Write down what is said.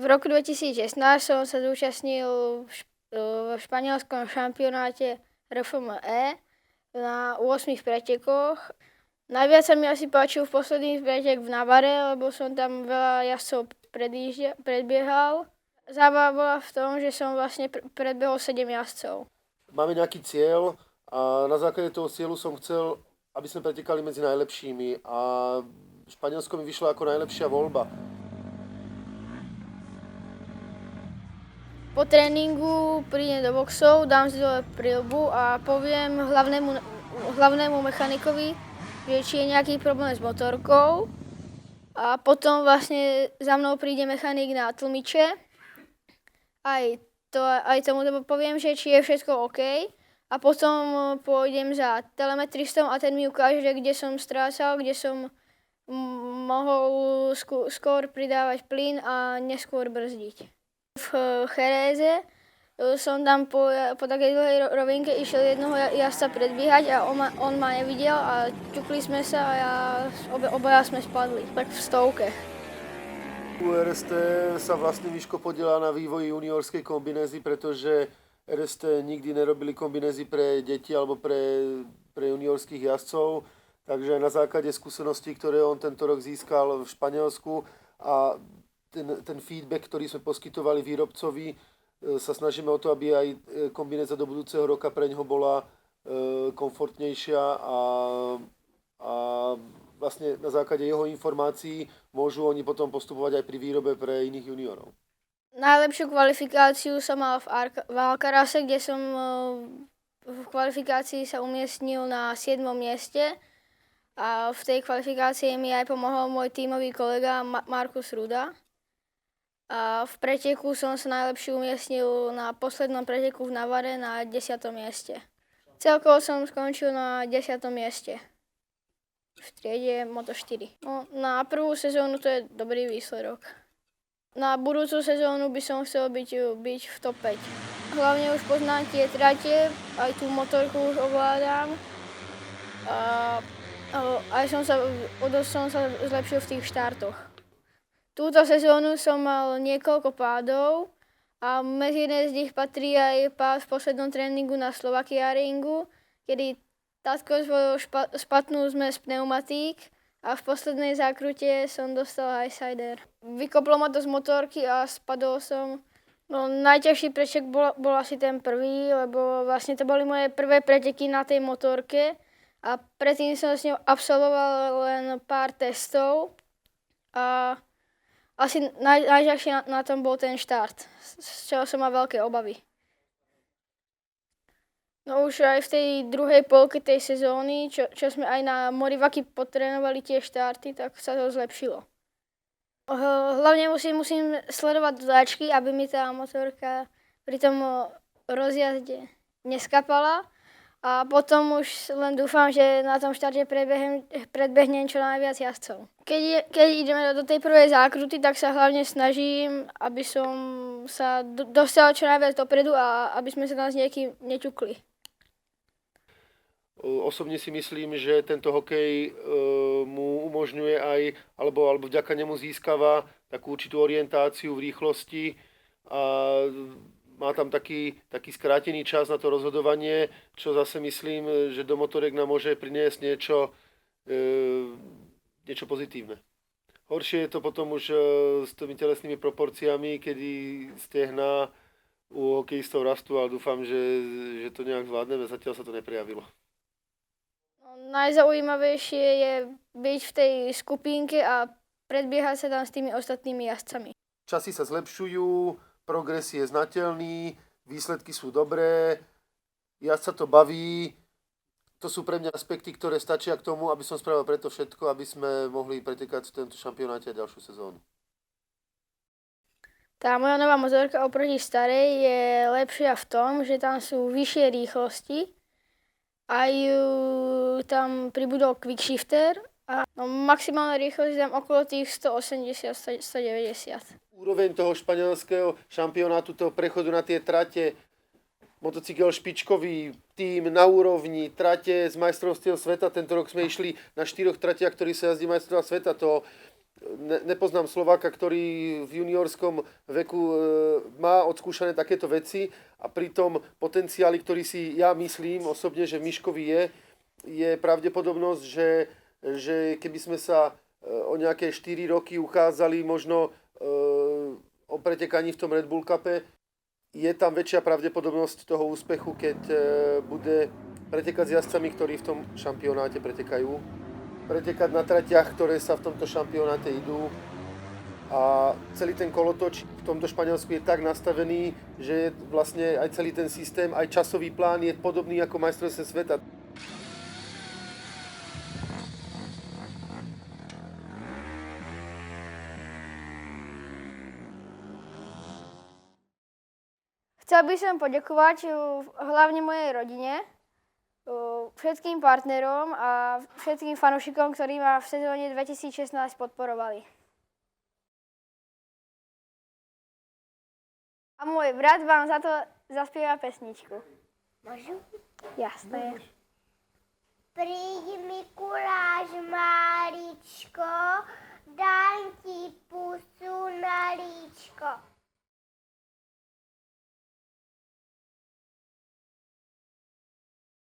roku 2016 som sa zúčastnil v španielskom šampionáte RFME na 8 pretekoch. Najviac sa mi asi páčil v posledných pretek v Navare, lebo som tam veľa jazdcov predbiehal. Zábava bola v tom, že som vlastne predbehol 7 jazdcov. Máme nejaký cieľ a na základe toho cieľu som chcel, aby sme pretekali medzi najlepšími a Španielsko mi vyšlo ako najlepšia voľba. Po tréningu prídem do boxov, dám si dole prilbu a poviem hlavnému mechanikovi, že či je nejaký problém s motorkou. A potom vlastne za mnou príde mechanik na tlmiče. Aj tomu poviem, že či je všetko OK. A potom pôjdem za telemetristom a ten mi ukáže, kde som strácal, kde som mohol skôr pridávať plyn a neskôr brzdiť. V Jereze som tam po takej dlhej rovinke išiel jednoho jazdca predbiehať a on ma nevidel a ťukli sme sa a obaja sme spadli, tak v stovke. U RST sa vlastne Miško podiela na vývoji juniorskej kombinézy, pretože RST nikdy nerobili kombinézy pre deti alebo pre juniorských jazdcov, takže na základe skúseností, ktoré on tento rok získal v Španielsku a ten feedback, ktorý sme poskytovali výrobcovi, sa snažíme o to, aby aj kombinéza do budúceho roka pre ňoho bola komfortnejšia a vlastne na základe jeho informácií môžu oni potom postupovať aj pri výrobe pre iných juniorov. Najlepšiu kvalifikáciu som mal v Alcarase, kde som v kvalifikácii sa umiestnil na 7. mieste a v tej kvalifikácii mi aj pomohol môj tímový kolega Markus Ruda. A v preteku som sa najlepšie umiestnil na poslednom preteku v Navare na 10. mieste. Celkovo som skončil na 10. mieste v triede Moto4. No, na prvú sezónu to je dobrý výsledok. Na budúcu sezónu by som chcel byť v top 5. Hlavne už poznám tie trate, aj tú motorku už ovládam. Aj som sa zlepšil v tých štartoch. Túto sezónu som mal niekoľko pádov a medzi jedné z nich patrí aj pád v poslednom tréningu na Slovakia Ringu, kedy tatko zvolil špatnú zmes pneumatík a v poslednej zákrute som dostal highsider. Vykoplo ma to z motorky a spadol som. No, najťažší pretek bol asi ten prvý, lebo vlastne to boli moje prvé preteky na tej motorke a predtým som s ňou absolvoval len pár testov a asi najťažšie na tom bol ten štart, z čoho som mal veľké obavy. No už aj v tej druhej polke tej sezóny, čo sme aj na Moriwaki potrénovali tie štarty, tak sa to zlepšilo. Hlavne musím sledovať dodáčky, aby mi tá motorka pri tom rozjazde neskapala. A potom už len dúfam, že na tom štarte predbehnem čo najviac jazdcov. Keď ideme do tej prvej zákruty, tak sa hlavne snažím, aby som sa dostal čo najviac dopredu a aby sme sa tam s niekým neťukli. Osobne si myslím, že tento hokej mu umožňuje aj, alebo vďaka nemu získava takú určitú orientáciu v rýchlosti a má tam taký skrátený čas na to rozhodovanie, čo zase myslím, že do motoriek nám môže priniesť niečo pozitívne. Horšie je to potom už s tými telesnými proporciami, kedy stehná u hokejistov rastú, ale dúfam, že to nejak zvládneme, zatiaľ sa to neprejavilo. Najzaujímavejšie je byť v tej skupinke a predbiehať sa tam s tými ostatnými jazdcami. Časy sa zlepšujú, progres je znateľný, výsledky sú dobré, jazdca to baví. To sú pre mňa aspekty, ktoré stačia k tomu, aby som spravil preto všetko, aby sme mohli pretekať v tento šampionáte a ďalšiu sezónu. Tá moja nová motorka oproti starej je lepšia v tom, že tam sú vyššie rýchlosti. Aj tam pribudol quickshifter a maximálna rýchlosť je tam okolo tých 180-190. Úroveň toho španielského šampionátu, toho prechodu na tie trate, motocykel špičkový, tým na úrovni, trate z majstrovstiev sveta. Tento rok sme išli na 4 tratiach, ktorí sa jazdí majstrovstvá sveta. To nepoznám Slováka, ktorý v juniorskom veku má odskúšané takéto veci a pritom potenciály, ktorý si ja myslím osobne, že v Miškovi je pravdepodobnosť, že keby sme sa o nejaké 4 roky uchádzali možno o pretekaní v tom Red Bull Cupe, je tam väčšia pravdepodobnosť toho úspechu, keď bude pretekať s jazdcami, ktorí v tom šampionáte pretekajú. Pretekať na tratiach, ktoré sa v tomto šampionáte idú. A celý ten kolotoč v tomto Španielsku je tak nastavený, že vlastne aj celý ten systém, aj časový plán je podobný ako majstrovstvá sveta. Chcel by som poďakovať hlavne mojej rodine, všetkým partnerom a všetkým fanúšikom, ktorí ma v sezóne 2016 podporovali. A môj brat vám za to zaspieva pesničku. Môžu? Jasné. Príď Mikuláš, Máričko, dám ti pusu